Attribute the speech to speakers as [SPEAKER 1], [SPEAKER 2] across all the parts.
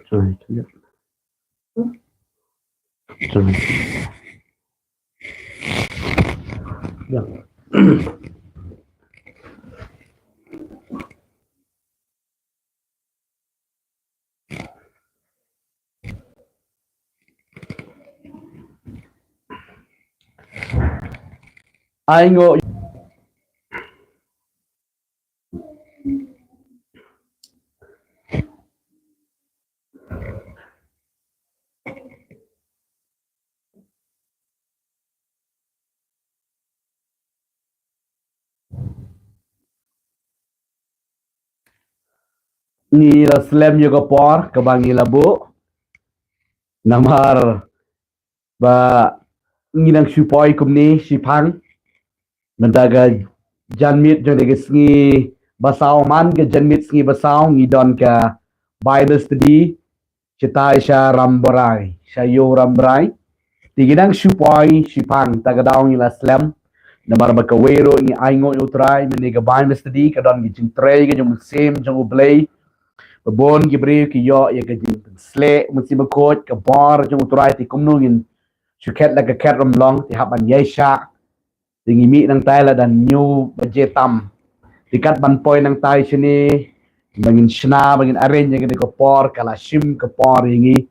[SPEAKER 1] Sorry. Sorry. Yeah. I know ni la slam yo por ka bangi labo namar ba ngi nang supoi kumni sipang mentaga janmit jong de sngi basau man ke janmit sngi basau ngi don ka Bible study citai sya rambarai sya yo rambarai tiginang supoi sipang tagadau ngi la slam namar ba kawero ngi aingo utrai meni ka Bible study ka don gi jingtrei ke jong sem jong ublei bon gibri ki yo ya ke jing sle musi bakot ka bar jong utrai ti kumnu ngin suket la ka ket ram long ti haban yesha tingi mi nang tai la dan new budgetam tikat ban poi nang tai sini bangin shna bangin arrange ngin ko por kala shim ko por yingi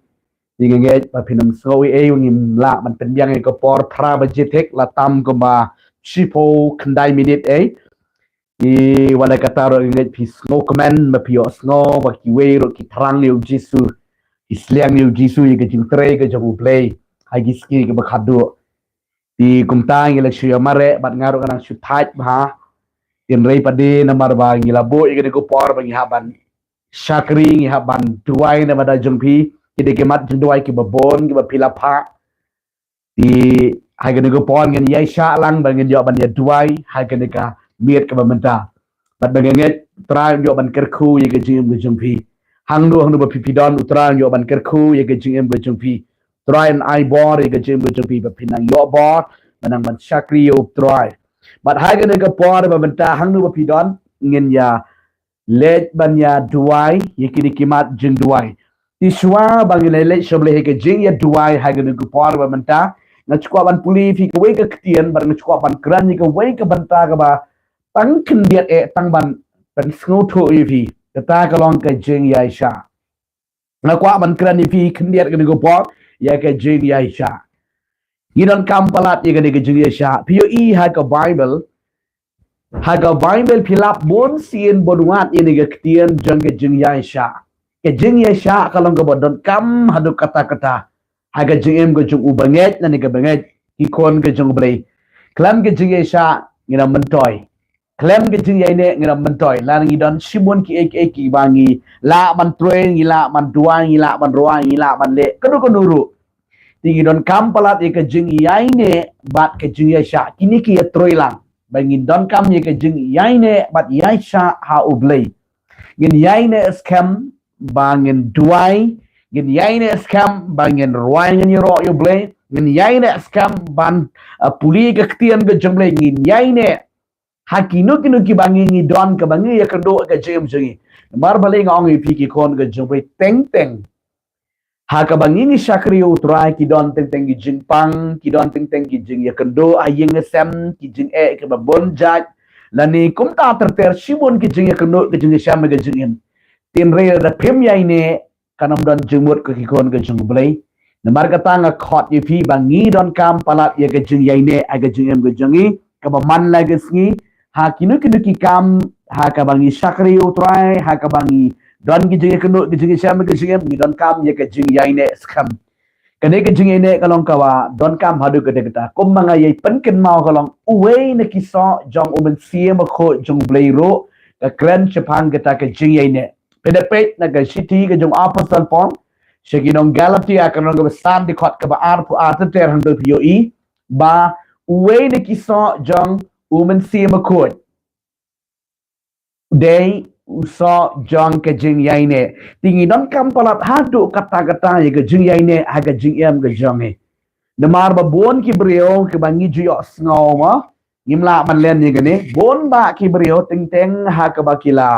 [SPEAKER 1] tingi nge pa pinam soi e ngin la man pen yang ko por tra budgetek la tam ko ba shipo kandai minute e I wala kataro nge pi snow comment ma pi snow ba ki wero ki trang liu jisu isliang liu jisu yi ke jing tre ke jong play hai gi ski ke ba khadu ti kumtang ila shu mare bat ngaru kanang shu thaj ha tin rei pade namar ba ngila bo ige ko por ba haban shakri ngi haban duai na bada jungpi ide ke mat jingduwai ki babon ki ba pilapha ti hai ke ko por ngi yai sha lang ba ngi yo ban ya duai hai ke ka miet ke ba menta bat ba ngi tra yo ban kerku ye ke jing ke jungpi hangdu ba pipidon utra yo ban kerku ye ke jing ke jungpi try and I bor ke jing ke jungpi ba pinang yo bor manang man shakri yo try but hai ke ka por ba menta hangdu ba pidon ngin ya let ban ya duai ye ki kimat jingduwai ti shwa bang le shoble ke jing ya duai hai ke ko por ba menta na chukwa ban puli fi ke we ke ktien bar na chukwa ban kran ni ke we ke banta ka ba tang kin diet e tang ban ban snow to fi ta ka long ke jing ya sha na kwa ban kran ni fi kin diet ke ko por ya ke jing ya sha Gidon kam palat ye ke jing ya sha pio I ha ka Bible pilap bon sien bonuat ini ke ktien jang ke jing ya sha ke jing ya sha kalong ke bodon kam hadu kata-kata haga jing em ke jung ubanget na ni ke banget ikon ke jung blei klam ke jing ya sha ngira mentoy klem ke jing ya ne ngira mentoy lan ngidon simon ki ek bangi la man troen ngila man duang ngila man roa ngila man le kedu kenuru tingi don kam palat ke jing ya ne bat ke jing ya sha kini ki troilang bangin don kam ye ke jing yaine bat yaisha ha ublei gin yaine scam bangin duai gin yaine scam bangin ruai ngin ro ublei gin yaine scam ban puli ke ktien ke jumblei gin yaine hakinu kinu ki bangin ni don ke bangi ye kendo ke jem jingi mar bale ngong pi ki kon ke jumblei teng teng Haka bangingi shakri utrai ki don teng teng ki jing pang ki don teng teng ki jing ya kendo ayeng sem ki jing ke babon jaj lani kum ta ter shibon ki jing ya kendo ki jing sham ke jing tin re da pem ya ine kanam don jingmut ki kon ke jing blai na marga tanga khot yi phi bangi don kam palat ya ke jing ya ine aga jing em ke jingi ka ba man la ke sngi ha kinu kinu ki kam ha ka bangi shakri utrai ha ka bangi don ki jing kenu ki jing sham ke jing mi don kam ye ke jing yai ne skam kane ke jing ne kalong kawa don kam hadu ke dekata kum manga ye pen ken mau kalong uwe ne ki so jong umen sie ma kho jong blei ro ka kren chapang ke ta ke jing yai ne pedepet na ke city ke jong apostle pon sheginong galatia kanong ke san di khot ke ba ar pu ar ter hang do pio I ba uwe ne ki so jong umen sie ma kho day uso jong ke jing yaine tingi don kam palat hadu kata-kata ye ke jing yaine aga jing em ke jong he demar ba bon ki brio ke bangi juyo sngaw ma ngimla man len ye gane bon ba ki brio ting teng ha ka bakila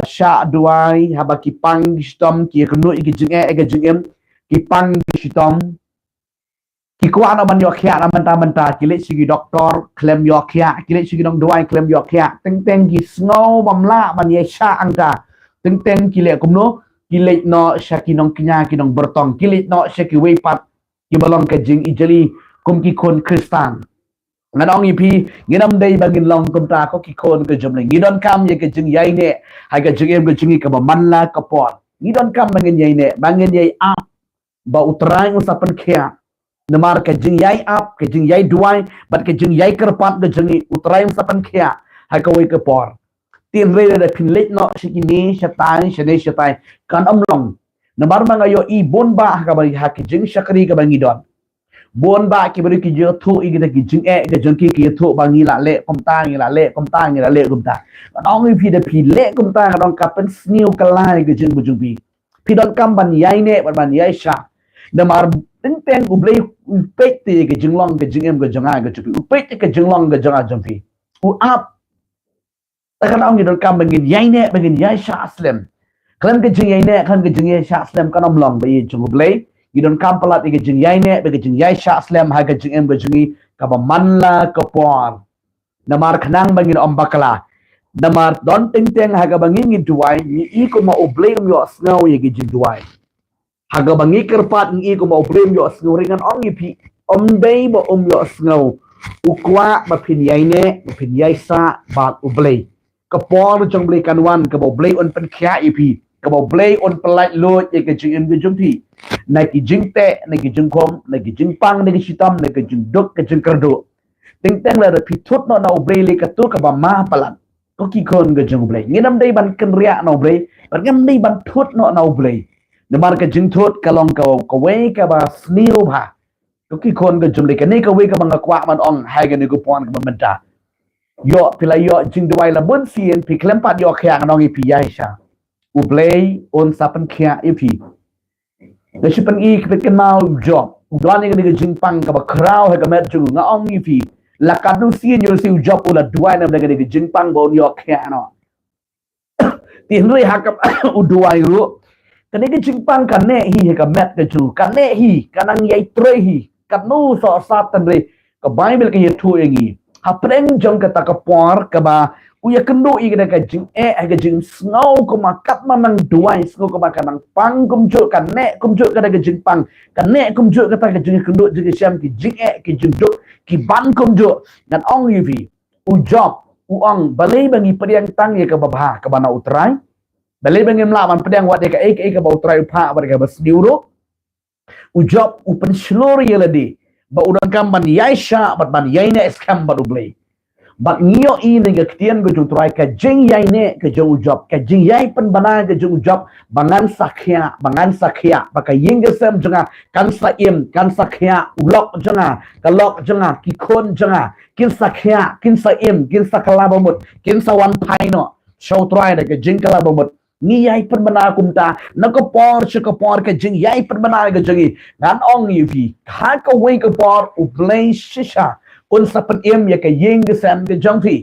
[SPEAKER 1] sha duai haba ki pang stom ki kunu ki jing ki pang stom ki kwa na man yo khia na menta ki le sigi doktor klem yo khia ki le sigi dong duai klem yo khia teng ki snow bamla man ye sha angka teng ki le kumno ki le no sha ki nong knya ki nong bertong ki le no sha ki wei pat ki balong ke jing ijali kum ki kon kristan nganong ipi nginam dei bangin long kum ta ko ki kon ke jom le ngidon kam ye ke jing yai ne hai ke jing em ke jing ka man la ka pot ngidon kam bangin yai ne bangin yai a ba utrai usapan khia namar ke jing yai ap ke jing yai duai bat ke jing yai kerpat ke jing utrai usapan khia hai ka wei ke por tin re de pin let no sikini shatai kan long namar mangayo i bon ba ka ba ha ke jing shakri ka bangidon bon ba ki beri ki jo thu i ki jing ke jong ki thu bangi la le kom ta ngi la le kom ta kum ta ong i pi de pi le kum ta dong ka pen sniu kalai ke jing bu jung pi pi don kam ban yai ne ban yai sha na mar ten u blei u pek ti ke jing long ke jing em ke jong a ke chu u pek ke jing long ke jong a jong pi u ap ta kan ong i don kam bangin yai ne bangin yai sha aslam kan ke jing yai ne kan ke jing yai sha aslam kan om long ba yi jung blei gidon kampalat ke jing yai ne be jing yai sha slam ha ke jing em ke jingi ka ba manla ka por namar khnang bangin om bakala namar don teng ha ga bangin ngi duai ni I ko ma oblem yo snow ye ke jing duai ha ga bangi kerpat ni ko ma oblem yo snow ringan ong I pi om dei bo yo snow ukwa ba pin yai ne ba pin yai sa ba oblei ka por jong blei kanwan ka ba oblei on pen khia I pi ka ba oblei on pelai lo ye ke jing em ke jong pi na ki jing te na ki jing kom na ki jing pang na ki shitam na ki jing duk ka jing kardo teng la da pitut no na oblei le ka tu ka ba ma palan ko ki kon ga jing oblei nginam dei ban ken ria na oblei ban ngam dei ban thut no na oblei na mar ka jing thut ka long ka we ka ba snil ba ko ki kon ga jing le ka ne ka we ka ba kwa man ong hai ga ni ko pon ka man ta yo pila yo jing duai la bon sien pi klem pat yo khya nong I pi ya sha oblei on sapan khya I pi na sipan I kepeken mau job udane ke jing pang ka ba krau ha ka met ju nga ong I pi la ka du sien yo siu job ula duai na ke jing pang bon yo khya no tin rui ha ka uduai ru ka ne ke jing pang ka ne hi ka met ke ju ka ne hi ka nang yai tre hi ka nu so sat tan re ka bible ke ye thu engi ha preng jong ka ta ka por ka ba u ya kendo I ka jing ka jing snow ko ma kat ma nang duai snow ko ma ka nang pang kum ju ka ne kum ju ka jing pang ka ne kum ju ka ta ka jing kendo jing siam ki jing ki jing du ki ban kum ju ngan ong yu vi u job u ong balai bangi pediang tang ye ka ba ka ba na utrai balai bangi mla man pediang wat ye ka ba utrai pha ba ka ba sniuro u job u pen slori ye ladi ba udan kam ban yai sha ban yai ne skam ba du blai bak ngio I ni ga ktian go jung trai ka jing yai ne ka jung job ka jing yai pen bana ka jung job bangan sakhya baka ying ga sem junga kan sa im kan sakhya ulok junga ka lok junga ki khon junga kin sakhya kin sa im kin sakala bomut kin sa wan pai no show trai da ka jing kala bomut ni yai pen bana kumta na ko por ka jing yai pen bana ga jungi ngan ong yu fi ka ka wei ka por u play shisha un sapan em ya ka ying ga sam ga jong phi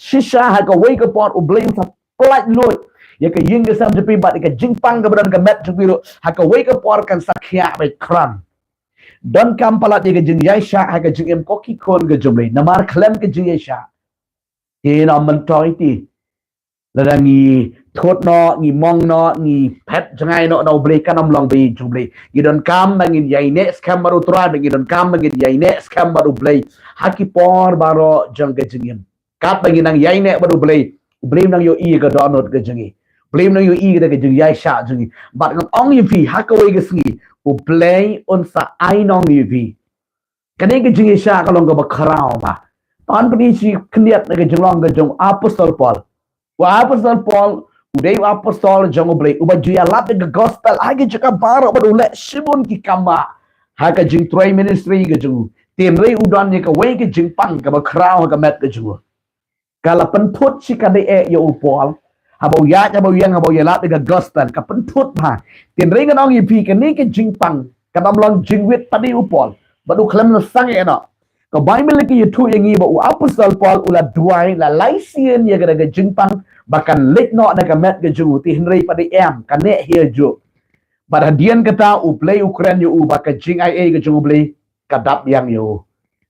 [SPEAKER 1] shisha ha ka wei ka por u blame sa plat lot ya ka ying ga sam je pi bat ka jing pang ga badan ka met ju biro ha ka wei ka por kan sakhya be kran don kam palat ya ka jing yai sha ha ka jing em ko ki kon ga jumle namar klem ka jing yai sha ke na man toi ti la ngi thot no ngi mong no ngi pet jangai no no ble kanam long be jumle gi don kam bangin yai ne scam baru tra gi don kam bangin yai ne scam baru ble haki por baro jang ga jingim kat bangin nang yai ne baru ble nang yo I ga donot ga jingi ble nang yo I ga jing yai sha jingi but ngam ong yu fi hakawai ga sngi u ble on sa ai nong yu fi kane ga jingi sha ka long ga ba kharao ba tan pni si khniat ga jinglong ga jong apostol Paul wa apostol Paul udai apostol jong ble uba juya lat ga gospel agi jaka baro ba ule sibun ki kamba ha ka jing trai ministry ga jong tin rei udan ni ka wei ka jing pang ka ba krao ka met ka ju kala pen thut si ka de e yo Paul ha bo ya ha bo yang ha bo ya lat ga gospel ka pen thut ba tin rei ga nong yi pi ka ni ka jing pang ka dam long jing wit pa di u Paul ba du khlem na sang e no Ka Bible ki tu yang i ba u apostol Paul ula duai la laisien ya ga jingpang bahkan lek no na ka met ga ju ti henry pada em kan ne here ju. Pada dian kata u play Ukraine u baka jing ia ga ju play kadap yang yo.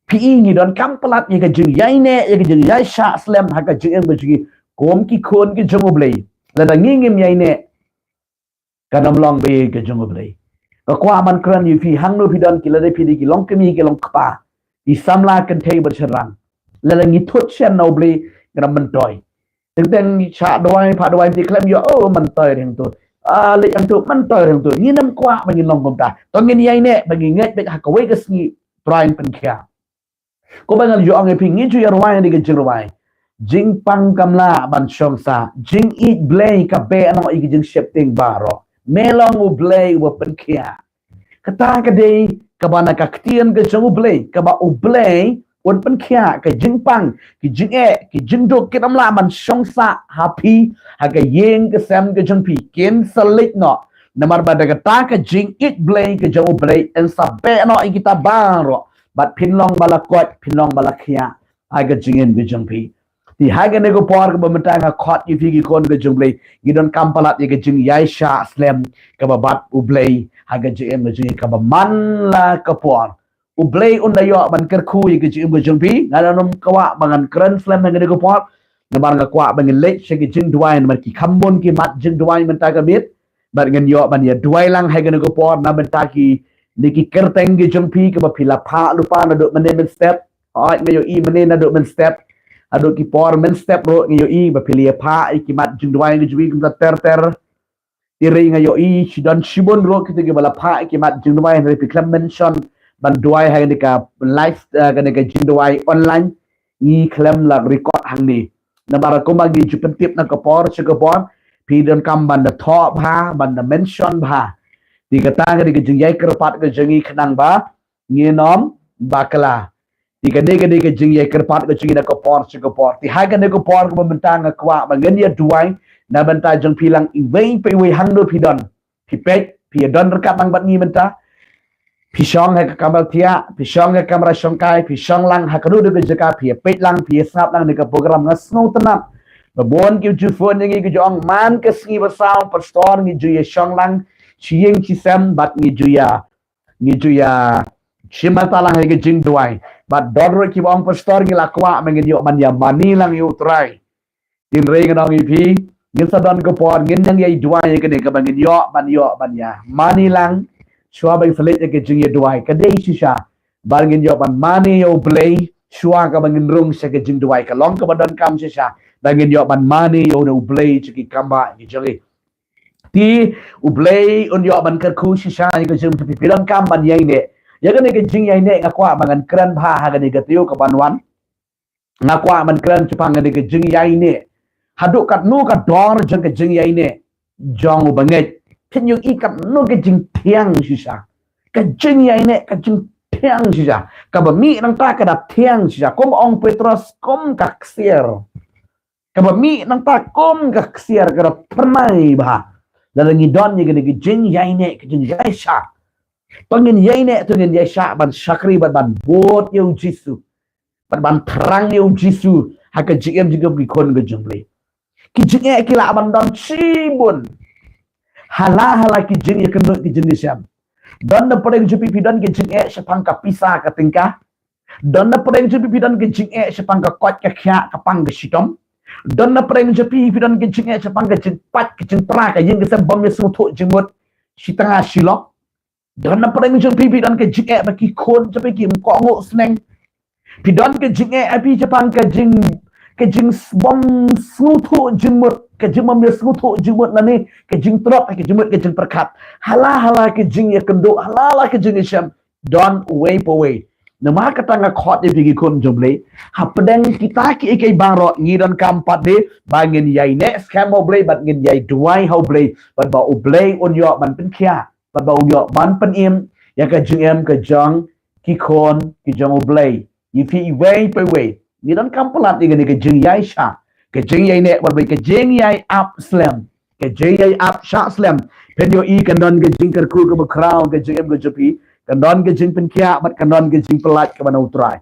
[SPEAKER 1] Pi ngi don kam pelat ya ga jing yai ne ya ga jing yai sha slam ha ga jing ba ji kom ki kon ki ju play. La da ngi ngim yai ne kanam long be ga ju play. Ka kwa man kran yu fi hang no pi don ki la de pi di ki long kemi ki long kpa. Di samla kan tay berserang. Lalangi tut sian no beli kena mentoy. Tentang cak doai pak doai di klaim yo oh mentoy yang tu. Lek yang tu mentoy yang tu. Ni nam kuat bagi long komta. Tongin yai ne bagi nget bek hakawai ke sengi trying penkia. Ko bangal yo ang eping ngi ju ya ruai ni ke jirwai. Jing pang kamla ban shong sa. Jing eat blay ka be ano igi jing shifting baro. Melong u blay wa penkia. Kata kadai kabana ka ktian ke jong blay kaba u blay un pen khia ke jingpang ki jinge ki jingdok ki namla man shongsa happy ha ke yeng ke sam ke jongpi ken salik no namar bada ka ta ke jing it blay ke jong blay en sa be no kita baro bat pinlong bala kot pinlong bala khia ha ke jingen ke jongpi ti ha ke ne ko por ke bamta nga khot ki fi ki kon ke jong blay gidon kampalat ye ke jing yai sha slam ka bat u blay haga jm ga jing ka ba man la ka por u blay un da yo ban ker khu ye ga jim ga jong pi ngala nom kawa bangan kren slam nga ko por na bar ga kwa ban le she ga Jingduwai na ki khambon ki mat Jingduwai man ta ga bit bar ngen yo ban ya duai lang ha ga ko por na ban ta ki ni ki kerteng ga jong pi ka ba pila pha lupa na do men step ai me yo i men na do men step ado ki por men step ro ngi yo i ba pili pha i ki mat Jingduwai ga jwi ka ter iri nga yo i sidon shibon ro kita ke bala pha ke mat Jingduwai re piklam mention ban duai ha ni ka live ka ni ka Jingduwai online ni klam la record hang ni na bara ko magi jupen tip na ka por che ka por pi don kam ban da tho bha ban da mention bha di kata ka ni ka jingyai kerpat ka jingi khnang ba ngi nom bakala di ka ni ka jingyai kerpat ka jingi na ka por che ka por ti ha ka ni ka por ko mentang ka kwa ba ngen ya duai na banta jong pilang iwei pe we hang do pi don pi pek pi don rekat bang bat ni banta pi shong ha kabal tia pi shong ha kamera shong kai pi shong lang ha kadu de jaka pi pek lang pi snap lang de ka program ngasno tenap babon ki ju phone ngi ki jong man ke sngi ba sao pastor ngi ju ye shong lang chieng chi sam bat ngi ju ya shimata lang ke Jingduwai bat dor ki bang pastor ngi lakwa mengi yo man ya mani lang yu try din rei ngong i pi ngin sadon ko por ngin yang yai duai ke ne ka bangin yo ban ya mani lang shwa bai flet ke jing ye duai ka dei shisha bangin yo ban mani yo play shwa ka bangin rung se ke Jingduwai ka long ka badon kam shisha bangin yo ban mani yo no play chiki kamba ni jori ti u play on yo ban ka khu shisha ni ka jing pi pilam kam ban yai ne ya ka ne ke jing yai ne ka kwa bangan kran pha ha ka ne ka tiu ka ban wan na kwa man kran chupang ne ke jing yai ne haduk kat nu kat dor jeng ke jing yai ne jong banget pin yu i kat nu ke jing tiang sisa ke jing yai ne ke jing tiang sisa ka ba mi nang ta ka da tiang sisa kom ong Petrus kom ka ksier ka ba mi nang ta kom ka ksier ka da pernai ba la ngi don ye ke jing yai ne ke jing yai sha pangin yai ne tu ngin yai sha ban sakri ban bot yu jisu ban terang yu jisu ha ka jing juga bi kon ke jong play ki jing e ki la ban don chibun hala ki jing ye kendo ki jing siam don na podeng jupi pidon ki jing e sepang ka pisa ka tingka don na podeng jupi pidon ki jing e sepang ka kot ka khya ka pang ka sitom don na podeng jupi pidon ki jing e sepang ka jing pat ki jing pra ka yeng ke sem bom ye su tho jingmut sitanga silok don na podeng jupi pidon ki jing e ba ki khon jupi ki ko ngo sneng pidon ki jing e api sepang ka jing bom snutu jimut ke jimam ya snutu jimut nani ke jing trop ke jimut ke jing perkat hala ke jing ya kendo hala ke jing sham don way nama kata nga khot de pigi kon jomble ha pedang kita ki ikai baro ngidon kampat de bangin yai ne scam oble bat ngin yai duai ho ble bat ba oble on yo ban pen khia bat ba on yo ban pen im ya ke jing em ke jong ki kon ki jong oble yifi way ni don kampulat ni ke jing yai sha ke jing yai ne bat ke jing yai up slam ke jing yai up sha slam pen yo i kan don ke jing ker ku ke crown ke jing em ke jopi kan don ke jing pen kia bat kan don ke jing pelat ke banau trai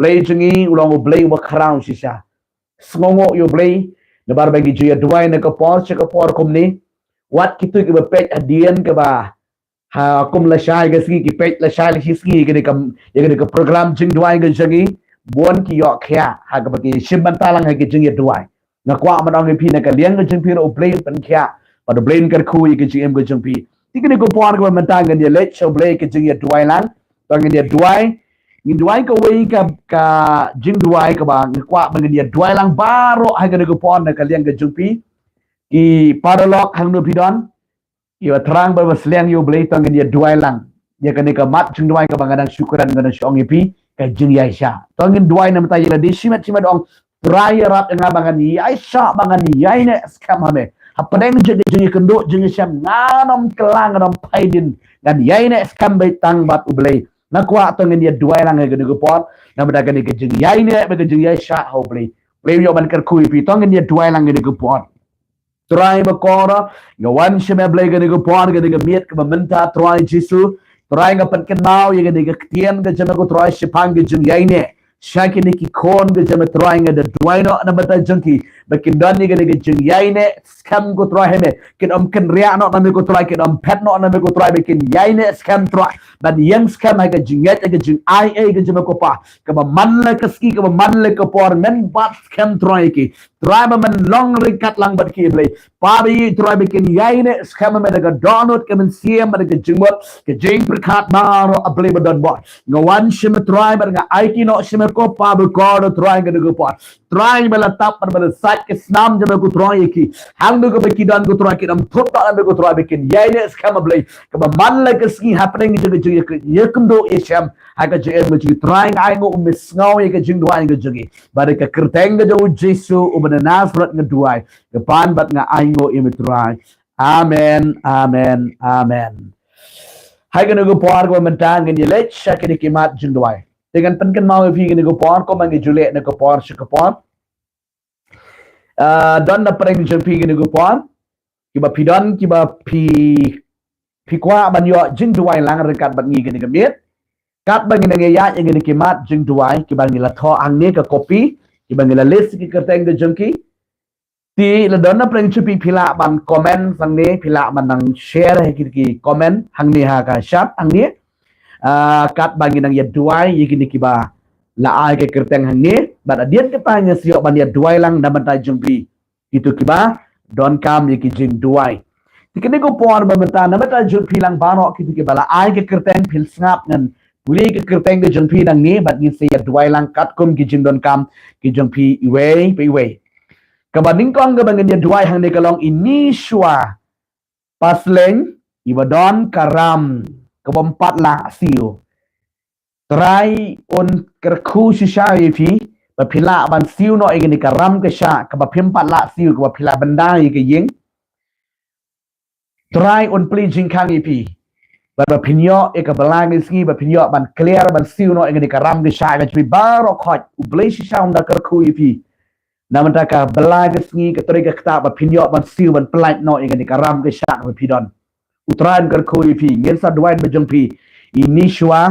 [SPEAKER 1] play jengi ulang play wa crown sisa sngongo yo play na bar bagi juya duai na ka por kum ni wat kitu ke bepet adian ke ba ha kum la shai ke ski ki pet la shai la ski ke ke program Jingduwai ke jengi bon ki yo kya ha ka bagi shimban talang ha ke jengi duai na kwa ma dong pi na ka liang ke jeng pi ro play pen kya pa do blame kar khu ke jeng ke jeng pi ti ke ko por ke mentang ke let show play ke jengi duai lang tong ke duai ni duai ka wei ka Jingduwai ka ba kwa ba dia duai lang baro ha ke ko por na ka liang ke jeng pi ki paralog hang no pidon yo terang ba sliang yo blei tong dia duai lang dia kan ka mat Jingduwai ka bangadang syukuran ngana syong ipi ka jing yaisha tong duai nam ta yela di simat simat ong raya rap nga bangan yaisha bangan yaine skam hame hapadeng jing kendo jing syam nganom kelang nganom paidin dan yaine skam bai tang bat ublei na kwa tong dia duai lang ga go pot na bada ka jing yaine ba ka jing yaisha ho blei yo ban kar kui pi tong dia duai lang ga go pot try bakora gawan sheme blay ga go pon ga miet ka menta try jisu try ga pan kenau ye ga tien ga jame ko try shipang ga jum yaine shaki ni ki kon ga jame try ga de duino na bata junki bakin don ni ga jum yaine scam go try heme kin ken ria no na me ko try kin pet no na me ko try bakin yaine scam try but yang scam ha ga jum yet ga jum ia ga jame ko pa ka man la ka ski ka man la ka por men bat scam try ki try man long rikat lang bat ki blay pabi try bakin yaine scam me ga donut ka men siem ga jumot ka jing perkat maro ablay badon bot ngawan shim try ba nga it no shim ko pa bu ko try ga go pot try bala tap bala sat ke snam jame ko try ki hang go baki don go try ki dam thot da me ko try bakin yaine scam blay ka man la ka ski happening je ye kundo isham ha ga je me try ai ngo mis ngau ye ga jing duai ga jogi ba ka kerteng ga jo jesu na nasrat nga duai kapan bat nga aingo imitrai amen amen amen hai kan go por ko mentang ni lech shakini kimat Jingduwai dengan penken mau fi kan go por ko mangi jule na ko por shi ko por don na preng jpi kan go por kiba pidon kiba pi kwa ban yo Jingduwai lang rekat bat ngi kan miet kat bang ngi ya ngi kimat Jingduwai kiba ngi la tho ang ne ka copy ibang list ki kerteng de jengki ti la donna preng chupi phila ban comment sang ne phila ban nang share he ki comment hang ni ha ka chat hang ni kat bagi nang ya duai yi ki ba la ai ke kerteng hang ni ba adian ke tanya sio ban ya duai lang da ban ta jengpi itu ki ba don kam yi ki Jingduwai ti ke ko por ba mata na mata jengpi lang bano ki ba la ai ke kerteng phil snap ngan Buli ke kerteng ke jengpi nang ni bat ni se ya duai lang kat kum ki jing don kam ki jengpi iwe pe iwe ka baning kong ga bangen ya duai hang ne kalong ini shwa pasleng ibadon karam ka bompat la siu try on kerku shisha ifi ba phila ban siu no igni karam ke sha ka ba phimpat la siu ka ba phila banda yi ke ying try on pleasing kang ifi ba pinyo e ka balang ski ba pinyo ban clear ban siu no ngani karam ge sha ga bi baro khot u blei shi sha unda kar khu ipi namanta ka balang ski ka tori ka ta ba pinyo ban siu ban plat no ngani karam ge sha ba pidon utran kar khu ipi ngel sa duai ba jengpi ini shwa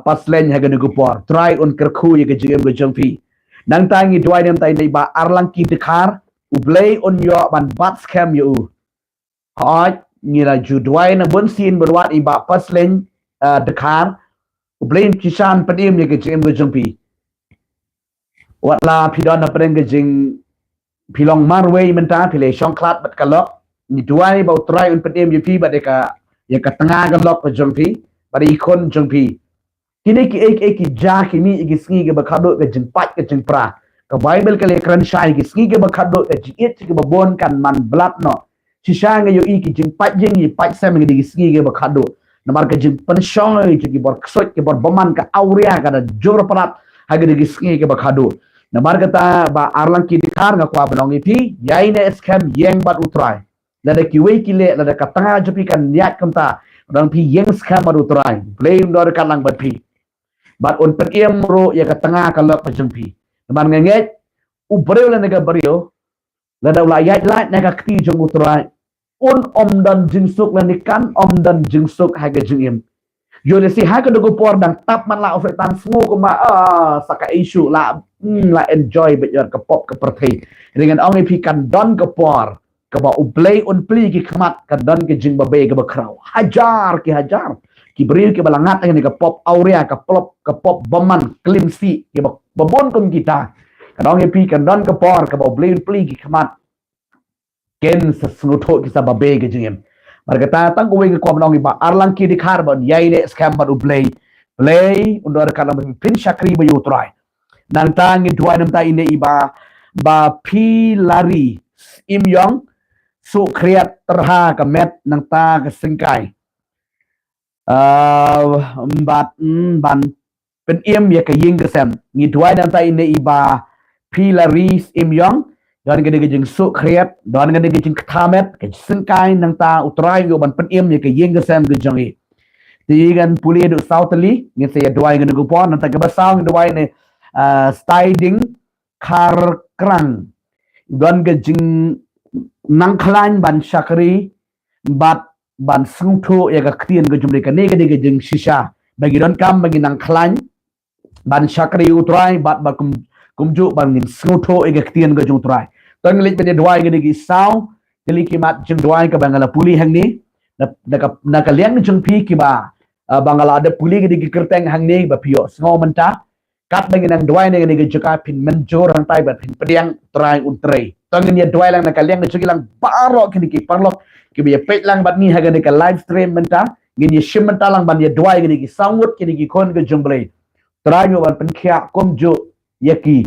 [SPEAKER 1] paslen ha ga ne gupor try on kar khu ye ge jengpi nang tangi duai nem tai nei ba arlang ki dikhar u blei on yo ban bat scam yo hot ngira Jingduwai na bon sin berwat iba paslen dekar ublein kisan padim ye ke jengpi watla pidon na preng ke jing pilong marway menta pile shong klat bat kalok ni duai ba try un padim ye pi ba de ka ye ka tengah galok ke jengpi ba ikon jengpi kini ki ek ja kini ki sngi ke ba khado ke jengpat ke jengpra ka bible ke le kran shai ki sngi ke ba khado ke jiet ke ba bon kan man blat no shisha nga yo iki jing pat jing yi pat sem ngi ski ge bakado namar ka jing pan shong yi ki bor ksot ki bor boman ka auria ka da jor parat ha ge ski ge bakado namar ka ta ba arlang ki dikhar nga kwa banong ipi yaine scam yeng bat utrai la da ki we ki le la da ka tanga jopi kan niat kamta dang pi yeng scam bat utrai blame dor ka lang bat pi bat on pekiem ro ya ka tanga ka lok pa jing pi namar nge u breu la nga breu la da la yat la na ka kti jong utrai on om dan jingsuk la nikan om dan jingsuk haga jingim yo le si ha ka do por dang tap man la of tan sngo ko ma saka issue la enjoy bet yor ka pop ka perthei dengan ong pi kan don ka por ka ba uplay on pli ki khmat ka don ke jing ba be ka ba kraw hajar ki bril ki balangat ni ka pop aurea ka pop baman klimsi ki ba bon kum kita ka ong pi kan don ka por ka ba uplay on pli ki khmat ken sa snutho ki sa ba be ke jingem margata tang ko wing ko nong iba arlang ki di carbon yai ne scam ba play undor kala pin shakri ba yutrai nang tang dua nam ta ine iba ba pi lari im yong su kreat terha ka met nang ta ka singkai ban pen ya ka ying ka sem ni dua nam ta ine iba pi lari im yong don ga de jing su kreat don ga de jing khamet ka singkai nang ta utrai yo ban pen ya ka ying ka sem ga jangi tigan puli du southly ni se dua ga go pon nang ta ka basang dua ne stiding kar krang don ga jing nang klan ban shakri bat ban sungtho ya ga krien ga jumle ka ne ga de jing shisha bagi don kam bagi nang klan ban shakri utrai bat ba kumju ban ngin sungtho ya ga krien ga jutrai tong lik pe dwai ga de sau kali ki mat jing dwai ka bangala puli hang ni na ka liang jing pi ki ba bangala de puli ga de kerteng hang ni ba pio sngo menta kat bagi nang dwai ne ga jaka pin menjor hang tai ba pin pediang trai utrei tong ni dwai lang na ka liang jing lang baro ki ki parlok ki bi pet lang bat ni ha ga de ka live stream menta ngin ye shim menta lang ban ye dwai ga ki sangwut ki kon ga jumble trai yo ban pen khia kom jo yaki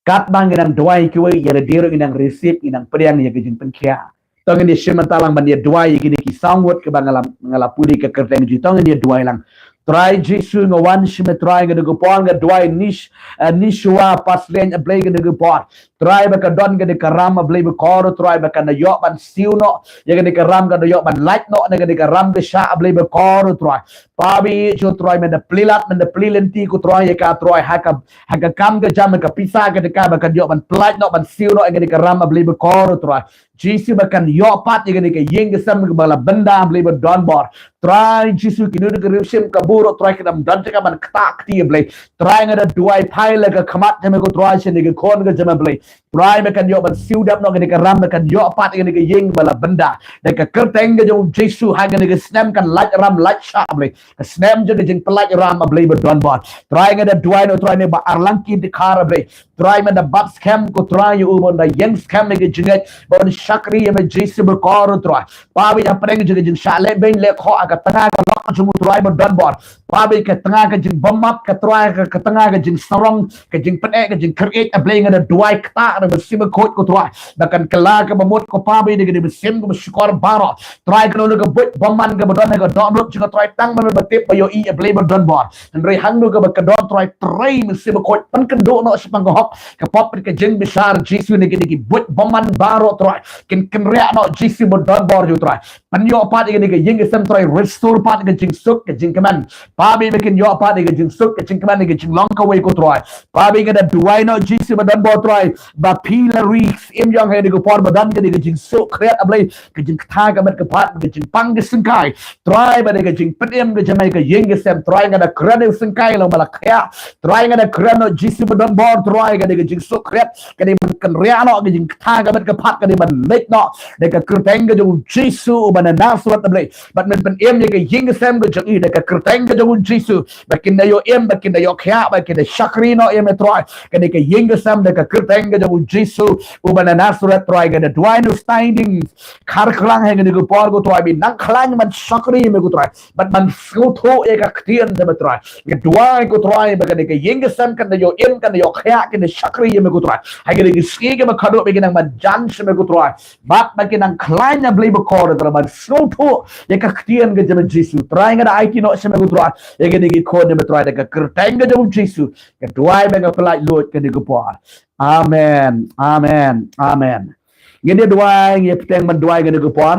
[SPEAKER 1] kat bang nang dwai ki we ya dero nang receipt nang pediang ye gijin pen khia tong ni shim menta lang ban ye dwai ki sangwut ke bangala ngala pudi ke kerteng ji tong ni dwai lang try jisu no one shim try ga go pon ga dwai nishwa paslen ablay ga go pon try ba ka don ga de karam ablay ba kor try ba ka na yo ban siu no ya ga de karam ga yo ban light no na ga de karam ga sha ablay ba kor try pabi jo try men de plilat men de plilenti ku try ya ka try ha ka kam ga jam ka pisa ga de ka ba ka yo ban light no ban siu no ga de karam ablay ba kor try jisu ba kan yo pat ya ga de ka yeng ga sam ga bala benda ablay ba don bor try jisu ki no de rishim ka buro try ka dam dan ka ban ktak ti ablay try ga de duai pai la ga khamat jam ko try se ga kon ga jam ablay try me kan yo ban siu dap no ga de ka ram kan yo pat ga de ka yeng bala benda de ka kerteng ga jo jisu ha ga de ka snam kan lat ram lat sha ablay ka snam jo de jing pelat ram ablay ba don bor try ga de duai no try ne ba arlang ki de khar ablay try me da bab scam ko try yo bon da yang scam ne ga jinget bon shakri me jisu ba kor try pa bi apreng jo jing sha le ben le kho aga tanga ga lo jo try ba don bor pa bi ka tanga ga jing bomap ka try ka tanga ga jing sarong ka jing pet ka jing create ablay ga de duai kta na sim ko try bakan kala ka mamot ko pa bi de ga sim ko skor baro try ka no ga bot bomman ga don ga don rop jo try tang ba tip ba yo i ablay ba don bor rei hang no ga ba ka don try tray sim ko pan kan do no spang ko hop ka pop ka jing bisar jisu ne ga bot bomman baro try ken rea no jisu ba don bor jo try pan yo pa de ga yeng sem try restore pa ga jing suk ka jing kaman pa bi ken yo pa de ga jing suk ka jing kaman ga jing long ka we ko try pa bi ga da duai no jisu ba don bor try ba pila weeks im yong he go por badan ke de jing so kreat ablay ke jing tha ka met ke pat ke jing pang ke singkai try ba de ke jing pedem ke jamai ke yeng ke sem try ga da krane singkai lo bala khya try ga da krano jisu badan bor try ga de ke jing so kreat ke de kan ria no ke jing tha ka met ke pat ke de ban lek no de ke krteng ke jung jisu ban na suat ablay bat men pen em ke yeng ke sem ke jing de ke krteng ke jung jisu ba kin da yo em ba kin da yo khya ba kin da shakri no em try ke de ke yeng ke sem de ke krteng ke jung jisu ubana nasurat try ga the dwine standing khar khlang he ga por go try bi nang khlang man shakri me go try but man sutho e ga ktien de try ga dwine go try ba ga de yeng sam kan de yo em kan de yo khya kan de shakri me go try ha ga de ski ga ma khado be ga nang man jan se me go try bat ba ga nang khlang na ble ba kor de man sutho e ga ktien ga de jisu try ga it no se me go try e ga de ko de me try de ga kerteng ga de jisu ga dwine ba ga fly lot ga de go por amen amen amen ngene duai nge peteng ban duai ngene kupor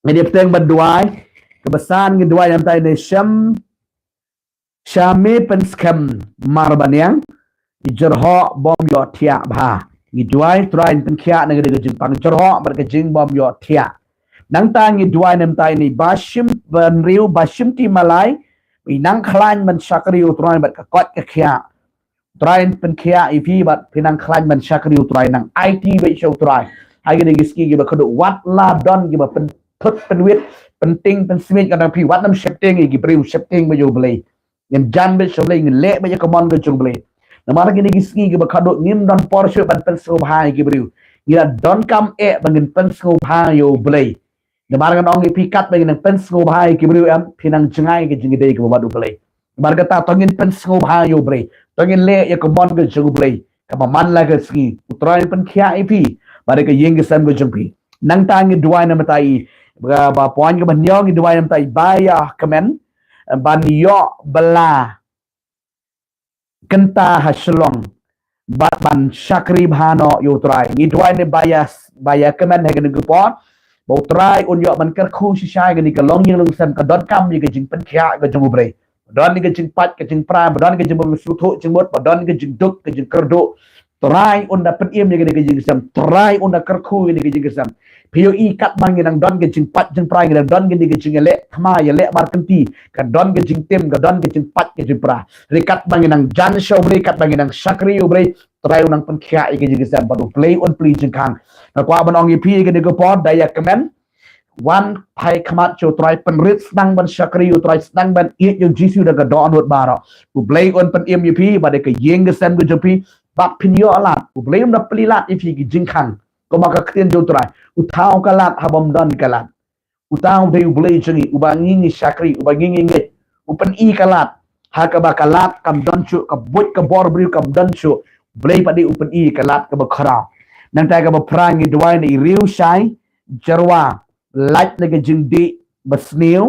[SPEAKER 1] ngene peteng ban duai kebesan nge duai am tai ne shame pen skam mar banyang ijerho bom yo tia bha nge duai try pen khia ne ge jing pang jerho bar ke jing bom yo tia nang ta ngi duai nam tai ni bashim ban riu bashim ti malai mi nang khlan man shakri utrai bat ka kot ka khia trai pen khia ipi bat pinang khlan man shakri utrai nang IT be show trai hai ge gi ski ge ba khodo wat la don ge ba pen thut pen wit pen ting pen smith ka pi wat nam shifting gi priu shifting ba yo blei yang jan be show blei le ba ya komon ge chung blei namara ge gi ski ge ba khodo nim don porsche ban pen so hai gi priu gira don kam e bangin pen so hai yo blei Namarga nong ipikat bagi nang pen sngub hai kibriu am pinang jengai ke jingi dei ke badu play. Namarga ta tongin pen sngub hai yo play. Tongin le ya komon ke jingu play. Kama man la ke ski utrai pen khia ipi. Bare ke yeng ke sam ke jengpi. Nang tangi duai na matai ba poin ke banyong duai na matai baya kemen ban yo bela kenta haslong ban shakri bhano yo trai. Ni duai ne baya kemen he ke ngupon bau trai un yo man ker khu shi shai ga ni ka long yang long san ka don kam ni ka jing pen khia ga jong bre don ni ka jing pat ka jing pra don ka jing bom su tho jing mot don ka jing duk ka jing ker do trai un da pen im ni ka jing sam trai un da ker khu ni ka jing sam pio i kat bang ni don ka jing pat jing pra ga don ka ni ka jing le thma ya le mar kenti ka don ka jing tem ka don ka jing pat ka jing pra re kat bang ni jan show bre kat bang ni shakri bre trai un pen khia ga jing sam ba do play on play jing kang na kwa ban ong pi ga ni ko pod da ya kemen one pai kamat cho try pen rit snang ban shakri u try snang ban it yung jisu da ga don wot baro u blay on pen im pi ba de ka yeng ga sem ga jopi bak pin yo alat u blay na plilat if gi jing khang ko ma ka krien jo try u thao ka lat habom don ka lat u tao de u blay chingi u ba ngi shakri u ba ngi ngi u pen i ka lat ha ka ba ka lat kam don chu ka bot ka bor bri kam don chu blay pa de u pen i ka lat ka ba khara nang ta ka ba prang i dwai ni riu shai jarwa like like a jingdi basnil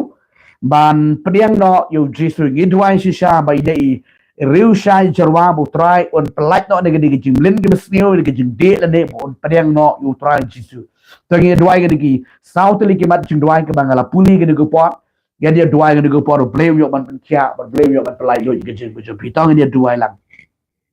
[SPEAKER 1] ban priang no yo jisu gidwai shisha by day riu shai jarwa bu try on like no nega nega jinglen ge basnil nega jingdi la ne on priang no yo try jisu to ngi dwai ge gi south li ke mat jingdwai ke bangala puli ge go pot ge dia dwai ge go pot blame yo ban kya ban blame yo ban plai yo ge jing go pitong dia dwai lang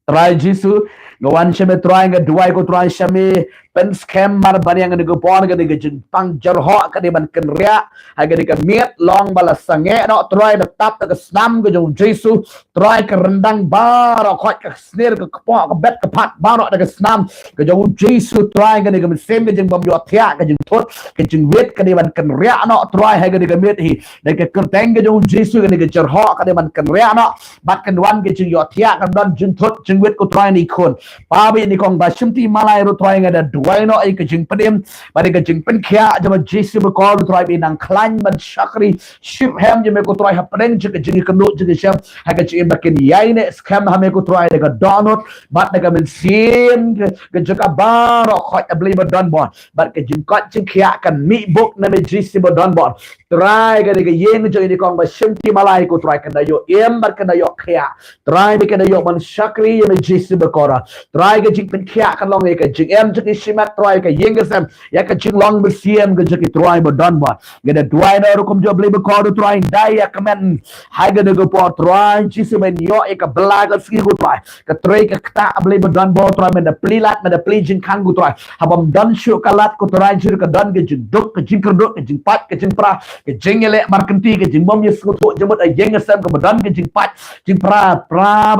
[SPEAKER 1] try jisu gawan shame try ge dwai ko try shame pen scam mar banyang ne go pon ga de jing pang jar ho ka de ban ken ria ha ga de ka miet long bala sange no try da tap ka snam go jong jesu try ka rendang bar ko ka snir ka po ka bet ka pat bar da ka snam ka jong jesu try ga de ka sem ga jing bom yo thia ka jing thot ka jing wet ka de ban ken ria no try ha ga de ka miet hi de ka ker teng ga jong jesu ga de ka jar ho ka de ban ken ria no bat kan wan ga jing yo thia ka don jing thot jing wet ko try ni khon pa bi ni kong ba shimti malai ro try ga da why no ai ka jing padim bari ka jing pen khia jama jisu ba call try bi nang klan man shakri ship ham je me ko try ha preng je ka jing ka no je sham ha ka jing bakin yai ne scam ha me ko try de ka donut bat de ka men sim ka jaka bar ko ta bli ba don bon bat ka jing kot jing khia kan mi bok na me jisu ba don bon try ka de ka yeng je ni kong ba shimti malai ko try ka da yo em bar ka da yo khia try bi ka da yo man shakri ye me jisu ba kora try ka jing pen khia ka long ka jing em je mat try ka yeng sam ya ka ching long be siem ga jaki try ba don ba ga da try na ro kum jo ble ba ko try dai ya kamen ha ga de go po try chi se men yo e ka bla ga ski go try ka try ka ta ble ba don bo try men da plilat men da plijin khang go try ha bam don shu ka lat ko try jir ka don ga jing duk ka jing kerduk ka jing pat ka jing pra ka jing ele mar kenti ka jing bom yes ko to jemut a yeng sam ka ba don ka jing pat jing pra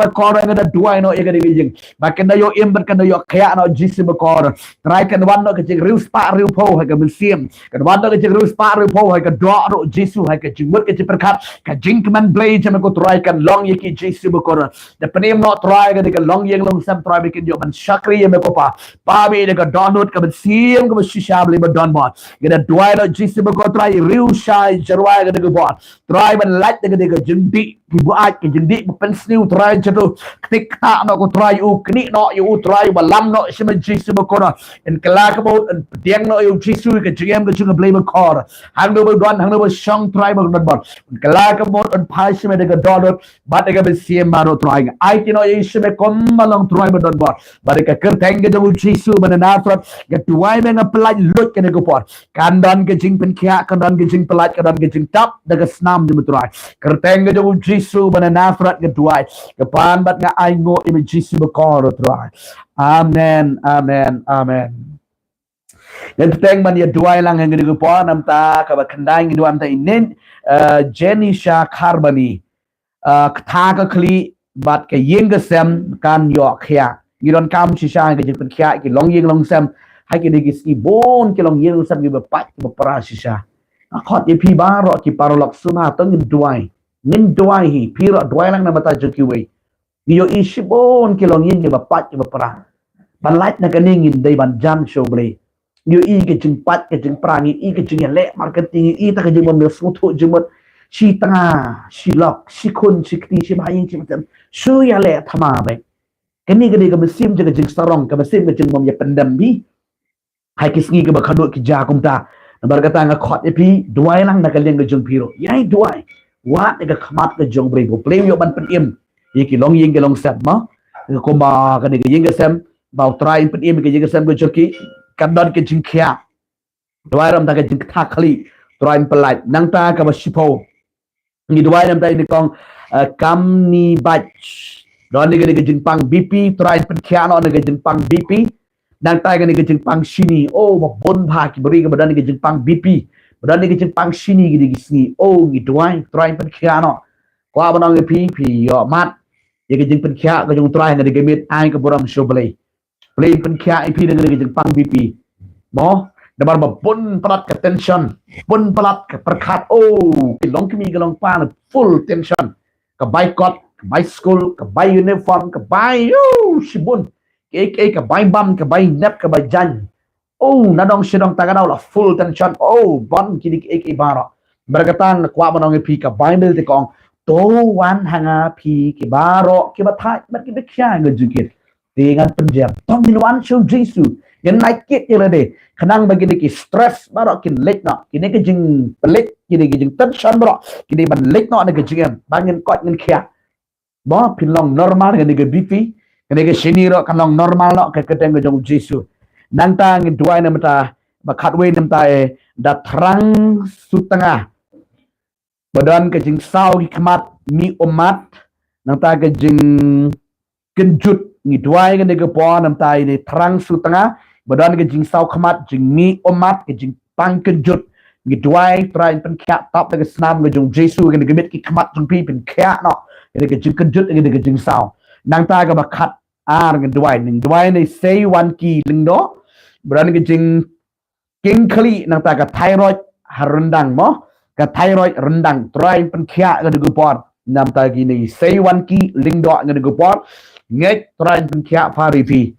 [SPEAKER 1] ba ko ga da try no e ga de jing ba ka da yo em ba ka da yo khya no jisi ba ko try kan wan no ka jing riu spa riu po ha ka min sim kan wan no ka jing riu spa riu po ha ka do ro jisu ha ka jing mut ka jing perkat ka jing man blade jam ko try kan long ye ki jisu ba ko da panim no try ka de ka long yeng long sam try bi kin yo man shakri ye me ko pa bi de ka donut ka min sim ka shisha bli ba don bon ga da dwai no jisu ba ko try riu shai jarwa ga de ko bon try man lat de ka jing di ki bu ai ki jing di pen sniu try jatu tik ta no ko try u kni no yu try ba lam no shima jisu ba ko in kalak mo tiang no yu jisu ka jing ka jing blame kor hang no ba don hang no ba shong try ba don bon kalak mo on pai shima de ka donut ba de ka be sim ma no try ai ti no yu shima kom malong try ba don bon ba de ka ker teng ga ju jisu ba na trot ga tuai me nga plaj lut ka ne ko por kan don ka jing pen khia kan don ka jing plaj ka don ka jing tap de ka snam de try ker teng ga ju jisu ba na trot ga tuai ka pan bat nga ai ngo im jisu ba kor try amen amen amen dan teng man ya duai lang hang ngi po nam ta ka ba khandai ngi duam ta inen Jenisha Carbani tha ka khli bat ka yeng ga sem kan yo khya ngi don kam chi sha ga jin khya ki long yeng long sem hai ki digi ski bon ki long yeng sem gi ba pat ba pra chi sha khot ye pi ba ro ki parolok suma to ngin duai hi pi ro duai lang na mata ju ki we yo ishi bon ki long yeng gi ba pat ki ba pra ban lait na ka ningin dai ban jam show ble như y cái chừng pat cái chừng prang y cái chừng lệ marketing y ta cái chừng một số thụ chừng một si tanga si lok si kun si kti si bayin si macam so ya lệ thama vậy cái này cái mesin cái chừng sarong cái mesin cái chừng mom ya pendam bi hai cái sngi cái bakadut cái ja kum ta berkata nga khot epi duai lang na kaleng cái chừng piro yai duai wat cái khamat cái jong bre go play yo ban pen im y cái long ying cái long sep ma ko ba cái ying cái sem bao try pen im cái ying cái sem go choki kan don ke jingpynkhiah duai ram ta ke jing tha khali troin pelai nang ta ka ba sipo ni duai ram ta ni kong kam ni bach don ni ke jing pang bp troin pykhiah no ni ke jing pang bp nang ta ke ni ke jing pang sini oh ba bon bha ki beri ke badan ni ke jing pang bp badan ni ke jing pang sini gi gi sni oh ni duai troin pykhiah no kwa ba nong pi yo mat ye ke jing pykhiah ko jung troin ni ke mit ai ke boram shoblei play pykhiah IP dengan jeng pang BP mo dabar ba pun pelat ke tension pun pelat ke perkat oh long kimi ke long pan full tension ke boycott ke by school ke by uniform ke by sibun ke by bam ke by nep ke by jan oh nadong sidong tagadau la full tension oh bon kini ke bara berkatan kwa manong pi ke bible te kong to wan hanga pi ke baro ke bathai bat ke bekya ngejukit dengan penjam tong minuan show Jesu yang naik kit je de kenang bagi ki stress barok kin lek no kini ke jing pelik kini ke jing tension barok kini ban lek no ke jing bangin kot ngin khia bo pinlong normal kini ke BP kini ke sini ro kanong normal no ke keteng ke jong Jesu nang ta ngin duai na mata bakat we nam ta da terang sutengah badan ke jing sau ki kemat mi umat nang ta ke jing kenjut ni duai ke nege po nam tai ni terang sutengah badan ke jing sau khamat jing mi umat ke jing pang kenjut ni duai train pykhiah top ke snam ke jong Jesu ke nege mit ki khamat jong pi pykhiah no ke jing kenjut ke nege jing sau nang ta ke bakat ar ke duai ni say one ki lingdo badan ke jing king kali nang ta ke thyroid rendang mo ke thyroid rendang train pykhiah ke nege po nam ta ki ni say one ki lingdo ke nege po ngej train pykhiah paripi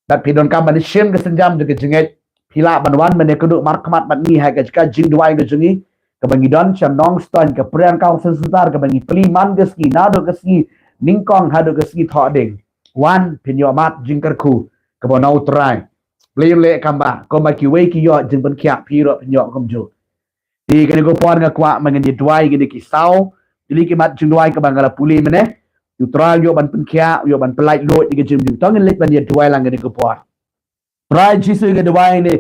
[SPEAKER 1] dat pidon kam ban shem ke senjam de ke ngej pila banwan mene kudu markmat bat ni hai ke Jingduwai ke jungi ke bangi don cham nong ston ke prian kau sensetar ke bangi peliman ke ski nado ke ski ningkong hado ke ski thoding wan pinyo mat jingkerku ke bonau trai play le kamba ko ma ki we ki yo jing pykhiah piro pinyo komjo di ke ko pon ga kwa mangen di duai ke ki sau dili ki mat Jingduwai ke bangala puli mene Utral yo ban pykhiah yo ban pelai lot ni ke jim tong lek ban ye duai lang ni ko por Prai Jesu ke duai ni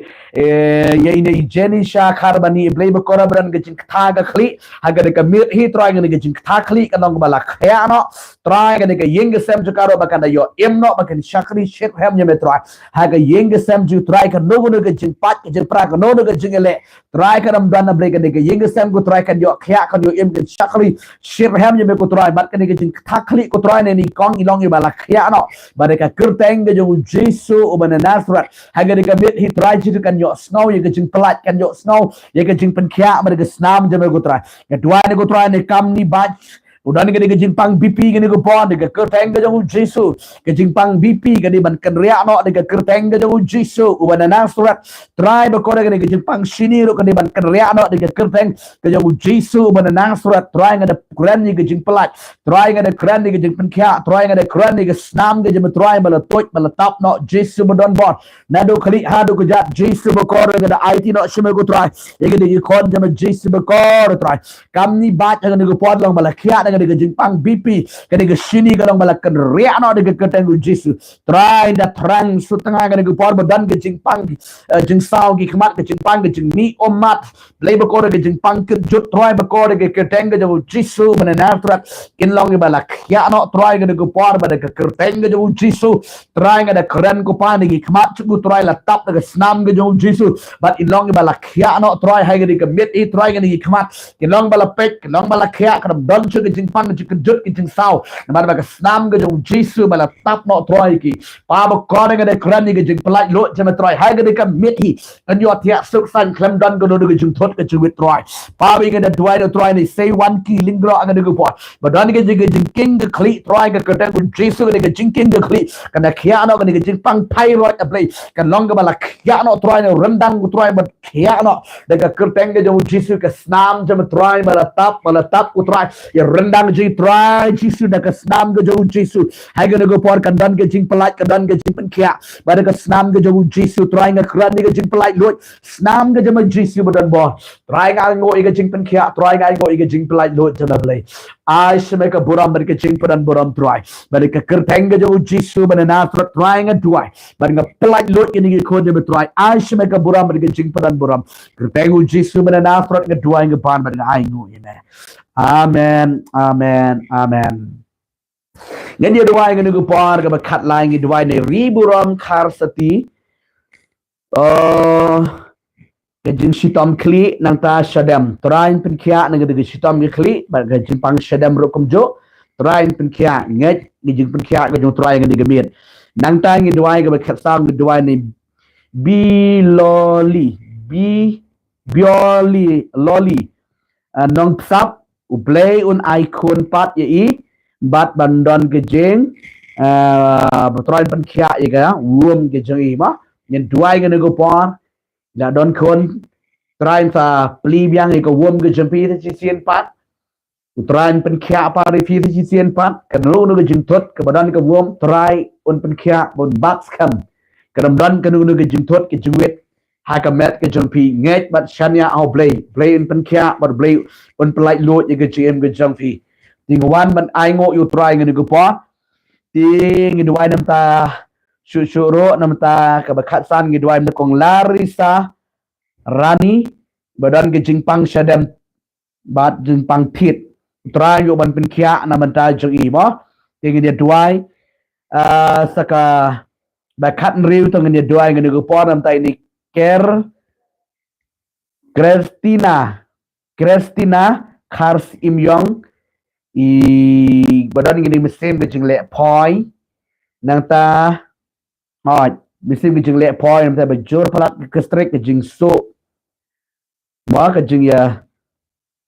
[SPEAKER 1] ye ini Jenisha Carbani play ba kora bran ke jing tha ga khli haga de ka mir hi trai ni ke jing tha khli ka nong bala khya no trai ke ni ke yeng sem ju karo ba kan yo em no ba kan shakri shek hem ye me trai haga yeng sem ju trai ka no no ke jing pat ke jing pra ka no no ke jing le trai ka ram dan break ke yeng sem ko trai kan yo khya kan yo em ke shakri shek hem ye me ko trai bat ke ni ke jing tha khli ko trai ni kong ilong ye bala khya no ba de ka kurteng ke jong Jesu o ban Nazareth haga de ka mit hi trai ji kan yo snow ye ke jing pelat kan yo snow ye ke jing pykhiah ba de snam je me ko trai ke dua ni ko trai ni kam ni bach udah ni ke jing pang BP ke ni ko pon de ke teng ke jong Jesu ke jing pang BP ke ni ban kan ria no de ke teng ke jong Jesu u ban Nazareth trai ba ko de ke jing pang sini ro ke ni ban kan ria no de ke teng ke jong Jesu u ban Nazareth trai ngada kran ni ke jing pelat trai ngada kran ni ke jing pykhiah trai ngada kran ni ke snam ke je me trai bala tot bala tap no Jesu bodon bon nado khali hado ko jat Jesu ba ko de IT no shime ko trai ye ke de kon je me Jesu ba ko trai kam ni ba ke ni ko pon long bala khia dengan jingpang BP dengan sini kalau balakan riano dengan ketenggu Yesus try da terang setengah dengan por badan ke jingpang jingsau ki kemat ke jingpang ke jingmi omat play bakor ke jingpang ke jut try bakor ke ketenggu jauh Yesus menenatrat kinlong balak ya no try dengan por badan ke ketenggu jauh Yesus try dengan keren ko pani ki kemat cukup try la tap dengan senam ke jauh Yesus but inlong balak ya no try hai ke mit i try dengan kemat kinlong balak pek kinlong balak ya kadam don ke jingpang ke jut ke jingsau nama baga senam ke jauh Yesus balak tap no try ki pa bakor dengan keren ke jing pelaj lo jama try hai ke mit hi an yo tia suk san klem don go do ke jing thot ke jing try pa bi ke try no try ni say one ki lingro ang ke po badan ke jing king ke kli try ke ketang ku Yesus ke jing king ke kli kana khia no ke jing pang thyroid apply kan long ke bala khia no try no rendang ku try but khia no de ke ketang ke jauh Yesus ke snam jama try bala tap ku try ya rendang ji try Yesus de ke snam ke jauh Yesus hai ke por kan don ke jing pelaj kan don ke jing penkhia pada ke snam ke jauh Yesus try ke kran ke jing pelaj lo snam ke jama Yesus badan bo try ngai ngo ke jing penkhia try ngai ngo ke jing pelaj lo jama play ai semeka buram ber ke jing padan buram try pada ke kerteng ke jauh Yesus pada natrat try ngai try pada ke pelaj lo ke ni ko de try ai semeka buram ber ke jing padan buram kerteng Yesus pada natrat ke try ke pan pada ai ngo ina amen amen amen Ngan dia dua yang nugu par ke bakat lain dua ni riburam kar seti ke jin sitam kli nang ta syadam train penkhia nang ke sitam kli ba ke jin pang syadam rokum jo train penkhia nget ke jin penkhia ke jong train ke gemit nang ta ngi dua ke bakat sang ke dua ni bioli nong psap ublay un icon pat ye bat bandon ke jeng betroin penkhia ye ka wum ke jeng ma nyen duai ke nego por la don kon train sa pli biang ke wum ke jeng pi ti sien pat train penkhia pa ri pi ti sien pat kan lu no ke jeng tot ke badan ke wum trai un penkhia bon bats kam kadam don ke nu ke jeng tot ke jeng wet ha ka met ke jeng pi nget bat shania au play un penkhia bat play un plai lo ye ke jeng ke jeng pi ting wan man ai ngo yu try ngi ko po ting ngi duai nam ta syuro nam ta ka bakat san ngi duai nam kong Larissa Rani badan ke jingpang syadam bat jingpang thit try yu ban penkhia nam ta jeng i mo ting dia duai saka bakat riu tong ngi duai ngi ko po nam ta ini Christina Kars Imyong i badan gini mesin ke jeng lek poi nang ta mesin ke jeng lek poi nang ta bejur palat ke strek ke jeng so ma ke jeng ya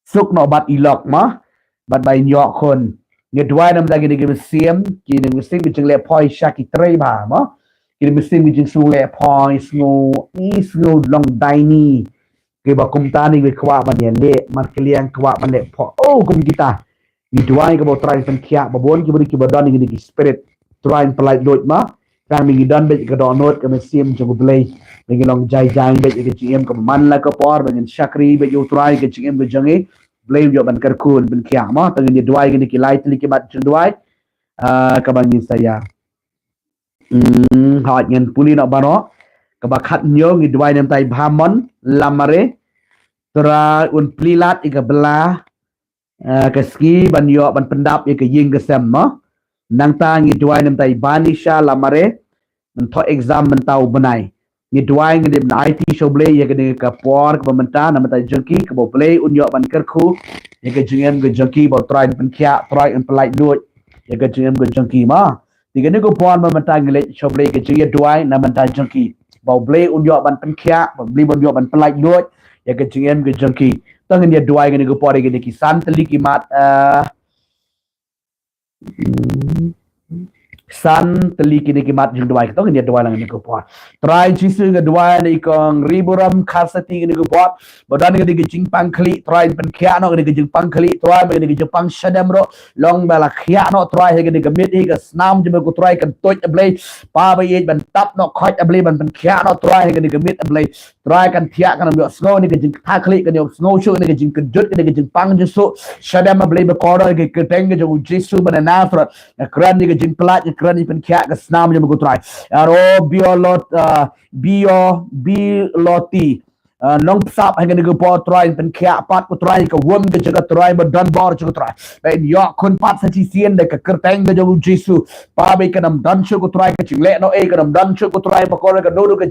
[SPEAKER 1] suk no bat ilok ma bat bai nyok kon nge dua nang ta gini mesin ke jeng lek poi shaki trei ba ma gini mesin ke jeng su lek poi sngo long daini ke ba kum tani ke kwa ban ya le mar kliang kwa ban le po kum kita ni duai ke bo try penkhia babon ki beri ki badan ni ki spirit try polite lot ma kan mi dan be ke donot ke mesim jo blay mi long jai be ke gm ke man la ke por ben shakri be yo try ke gm be jangi blay yo ban kar kun penkhia ma ta ni duai ke ki light li ke bat duai ka ban ni saya hot ngen puli nak bano ke bakat nyo ni duai nem tai bhamon lamare tra un plilat ika belah ke ski ban yo ban pendap ye ke ying ke sem ma nang ta ngi duai nam tai banisha lamare men tho exam men tau benai ngi duai ngi dem IT show play ye ke ka por ke menta nam tai jengki ke bo play un yo ban kerku ye ke jengem ke jengki bo try penkhia try un pelai lut ye ke jengem ke jengki ma tiga ni ko por menta ngi le show play ke jeng ye duai nam tai jengki bo play un yo ban penkhia bo bli bon yo ban pelai lut ye ke jengem ke jengki tang dia duai ke ko por ke ki sant li ki mat san teli kini kimat jingduai ketong ni duai lang ni ko pot try jisu ke duai ni kong riburam khasati ni ko pot bodan ni ke jingpynkhiah try jingpynkhiah no ke jingpynkhiah try ni ke jingpang shadam ro long bala khia no try he ke mit he ke snam je ko try kan toj ablay pa ba ye ban tap no khoj ablay ban khia no try he ke mit ablay try kan thia kan yo snow ni ke jingpynkhiah kan yo snow show ni ke jingkejut ni ke jingpang jisu shadam ablay ba ko ke teng ke jisu ban nasrat kran ni ke jingplat kran ni pynkhia ke snam je ko try aro biolot bioloti nong sap hang ni ko po try pynkhia pat ko try ka wom ke jaga try ba dan bor ko try ben yo kun pat sa chi sien de ka kerteng ke jo jisu pa be ka nam dan chu ko try ka ching le no e ka nam dan chu ko try ba ko ka no ka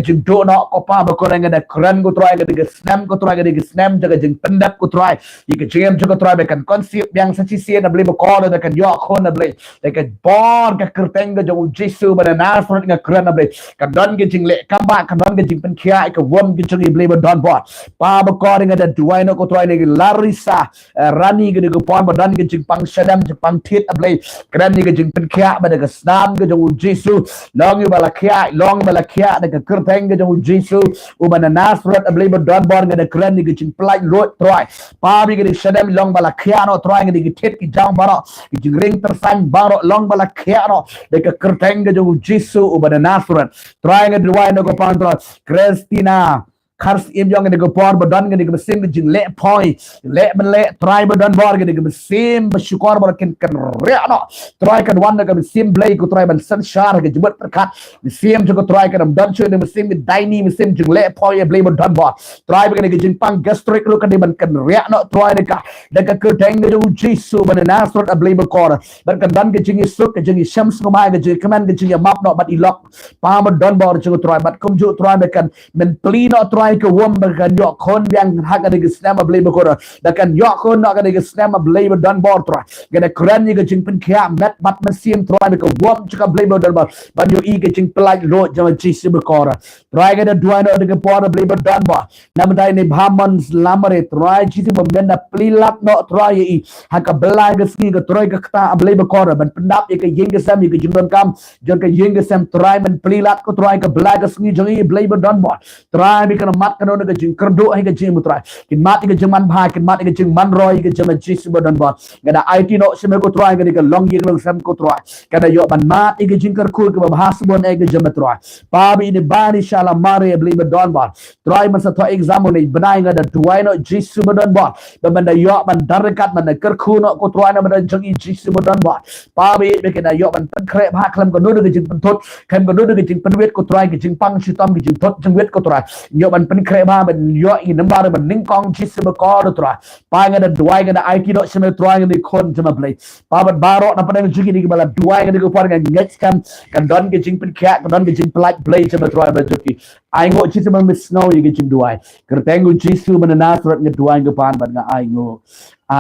[SPEAKER 1] jing do no ko pa ba ko nga de kran ko try ka de snam ko try ka de snam jaga jing pendak ko try yi ka jam chu ko try be kan concept yang sa chi sien na ble ba ko de kan yo kon na ble de ka bor ka kerteng ke jo jisu ba na front nga kran na ble ka dan ke jing le kam ba ka dan ke jing pynkhia wom ke chungi bleba don bot pa ba ko ringa da duai no ko try ni larisa rani ke ko pon ba dan ke jingpang shadam jingpang thit ablay kran ni ke jingpynkhiah ba de snam ke jo jisu long yu bala khia long bala khia de ke kerteng ke jo jisu u ba na nasrat ablay ba don bor ke de kran ni ke jingplai lot try pa bi ke shadam long bala khia no try ke de thit ki jang baro ke jingring tersan baro long bala khia no de ke kerteng ke jo jisu u ba na nasrat try ke duai no ko pon Christina khars im yong ni ko por badan ni ko sim jing le poi le man le try badan bor ni ko sim ba shukor bor ken re no try kan wan ko sim blay ko try ban san shar ke jibut perkat sim ko try kan dan chu ni sim daini sim jing le poi blay badan bor try ba ni jing pang gastric lu kan ban kan re no try ni ka de ka ke teng ni jisu ban na sort blay ba kor ban kan dan ke jing suk ke jing shams ko ma ke jing command ke jing map no bat ilok pa badan bor chu try bat kum ju try ba kan men pli no try ke wom kan yo kon yang hak ada ke snam blay ba kor da kan yo kon no kan ke snam blay ba dan bor try ke de kran ni ke jing pynkhia met bat ma sim try ke wom chu ka blay ba dan bor ban yo i ke jing plai ro jama jisu ba kor try ke de duai no de ke por blay ba dan bor nam dai ni bhamon lamare try jisu ba men da plilat no try i hak ka blai ke ski ke try ke kta blay ba kor ban pendap ke yeng ke sam ke jing don kam jon ke yeng ke sam try men plilat ko try ke blai ke ski jong i blay ba dan bor try mi kan mat kan no ke jing kerdo ai ke jing mutrai kin mat ke jing man bha kin mat ke jing man roi ke jama jisu ba dan bor ngada it no sem ko try ke long yeng long sam ko try kada yo ban mat ke jing ker kul ke bahas bon ai ke jama try pa bi ni bani shala mare blay ba dan bor try man sa to exam ni banai ngada duai no jisu ba dan bor ba ban da yo ban darkat man ker khu no ko try na ban jong i jisu ba dan bor pa bi be ke da yo ban pen kre bha klam ko no ke jing pen thot khem ko no ke jing pen wet ko try ke jing pang shitam ke jing thot jing wet ko try yo ban pen kre ba ban yo i number ban ning kong jisu ba ko do try pa ngada duai ngada it no sem try ngada kon jama blay pa ban baro na pan jing ni bala duai ngada ko par ngada ngets kam kan don ke jing pynkhia kan don ke jing plak blay jama try ba juki ai ngo jisu ban mis snow ye ke jing duai kertengu jisu ban nasrat ngada duai ke pan ban nga ai ngo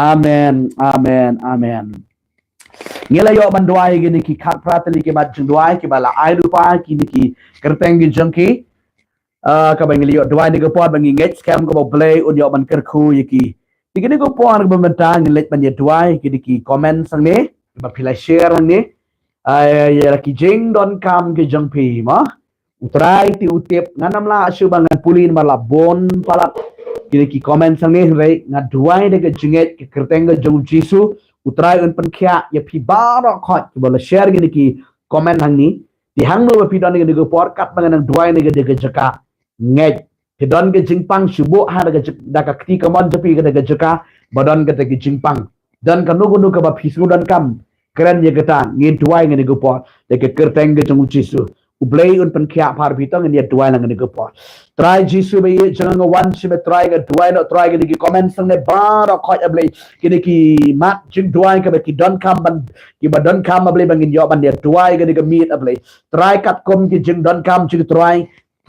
[SPEAKER 1] amen amen amen ngela yo ban duai ge ni ki khat pratali ke bat jing duai ke bala ai rupa ki ni ki kerteng ge jong ki ka bang li yo duai ni ko pot bang nget scam ko play un yo ban ker khu ye ki ti ni ko pon ko ban ta ni let ban ye duai ki ni ki comment sang ni ba phila share ang ni ai ya ki jing don kam ke jong pi ma utrai ti utip nganam la asu bangan pulin mala bon pala ki ni ki comment sang ni rei nga duai de ke jinget ke kerteng ge jong jisu utrai un pynkhia ye phi ba ro khot ki bola share ge ni ki comment hang ni ti hang no ba phi don ni ko por kat bangan duai ni ge de ke jaka ngai ti don ke jingpang shubu ha da ka kti ka mon japi ke jaka badon ke te jingpang dan ka nugu ka ba phisu dan kam keren ye kata ngin tuai ngin ko po de ke kerteng ke jong jisu ublay un pynkhia par bitong ni tuai lang ni ko po try jisu be jang wan shi be try ke tuai no try ke ki comment sang ne ba ro khoi ablay ki mat jing tuai ke be ki don kam ban ki ba don kam ablay bangin yo ban de tuai ke meet ablay try kat kom ki jing don kam chi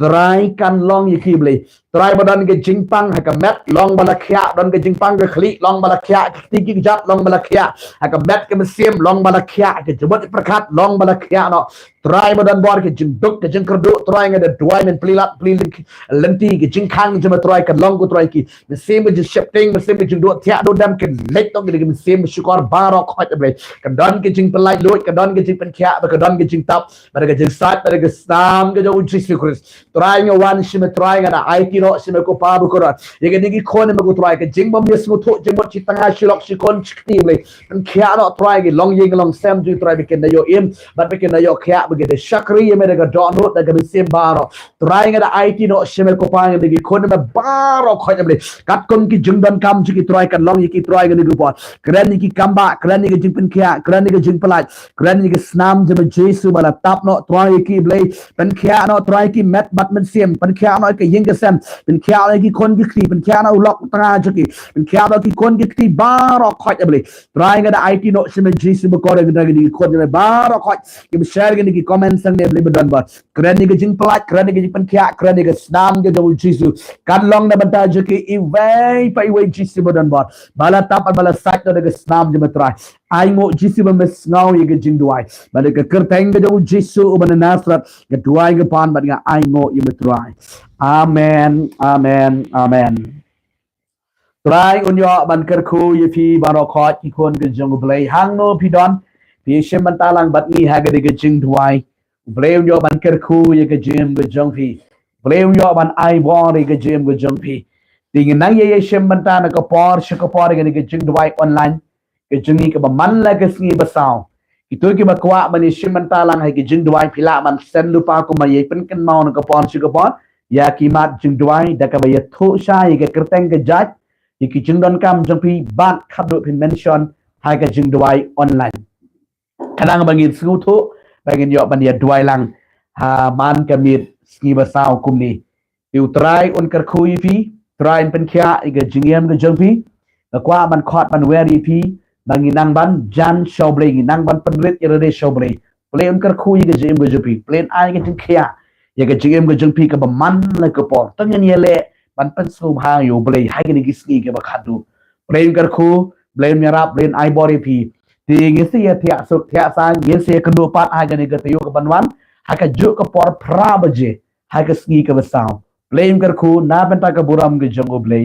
[SPEAKER 1] try kan long ye ki blay try badan ke jingpang ha ka met long balakhya don ke jingpang ke khli long balakhya tiki jat long balakhya ha ka met ke mesim long balakhya ke jebot perkat long balakhya no try badan bor ke jingduk ke jingkerdu try ngada duai men plilat plilik lenti ke jingkhang jema try ke long ko try ki mesim ke shifting mesim ke jingdu tia do dam ke let to ke mesim syukor barok khot ble ke don ke jing pelai lut ke don ke jing penkhya ke don ke jing tap pada ke jing sat pada ke stam ke jo Jesus Christ try ngawan shime try ngada IT no shime ko pa bu ko ye ke digi khone me ko try ke jing bam yes mo tho jing mo chitanga shilok shikon chikti ble penkhya no try ke long ying long sam ju try ke na yo im but ke na yo khya be ke shakri ye me ke don no da ke mesim baro try ngada IT no shime ko pa ngi digi khone me baro khot ble kat kon ki jing don kam chi ki try kan long ye ki try ke ni ko keren ni ki kamba keren ni ke jing penkhya keren ni ke jing pelaj keren ni ke snam je Jesu bala tap no try ki ble penkhya no try ki met bat men sim penkhya no ke ying ke sem penkhya no ki kon ki kri penkhya no lok tanga jeki penkhya no ki kon ki kri baro khot ble try ngada IT no shime Jesu bo ko ga ni kon me baro khot ki share ke ni ki comment sang ne ble don ba keren ni ke jing pelaj keren ni ke jing penkhya keren ni ke snam ke Jesu kan long na banta jeki iway pa iway Jesu bo don ba bala tap bala sat no ke snam je matrai ai ngo Jesu ba mes ngau ye ke Jingduwai bala ke kerteng ke Jesu ubana Nasrat ke duai ke pan ba nga ai ngo ye matrai amen amen amen trai unyo ban ker khu ye phi baro khot ki kon ke jong blai hang no phi don phi shem ban talang bat ni ha ke Jingduwai blai unyo ban ker khu ye ke jim ke jong phi blai unyo ban ai bon ke jim ke jong phi tingin nang ye shem ban ta na ko por she ko por ke Jingduwai online ke jingi ke man la ke sngi basau itu ke bakwa mani shem ban ta lang hai ke Jingduwai phila man sen lupa ko ma ye pen ken mau na ko por she ko por ya ki mat Jingduwai da ka ba ye tho sha ye ke kerteng ke jat ye ki jingdon kam jong phi bat khap do pin mention hai ke Jingduwai online kadang bangin sngu tho bangin yo ban ye duai lang ha man ke mit sngi basau kum ni tiu trai un ker khu yi phi trai pen khya ke jingiem ke jong phi qua man khot man weri phi bangi nang ban jan shoble nang ban penrit ire shoble plan kar khu ye jim ge jupi plan ai ge jing khya ye ge jim ge jing phi ka man la ka por tang ye le ban pen sum ha yo ble hai ge gi ski ge ba khadu plan kar khu plan mera plan ai bori phi ti ge si ye thya su thya sa ye se ka do pat ai ge ne ge te yo ka ban wan ha ka ju ka por pra ba je ha ka ski ka ba sao plan kar khu na ban ta ka buram ge jong ble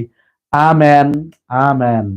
[SPEAKER 1] amen amen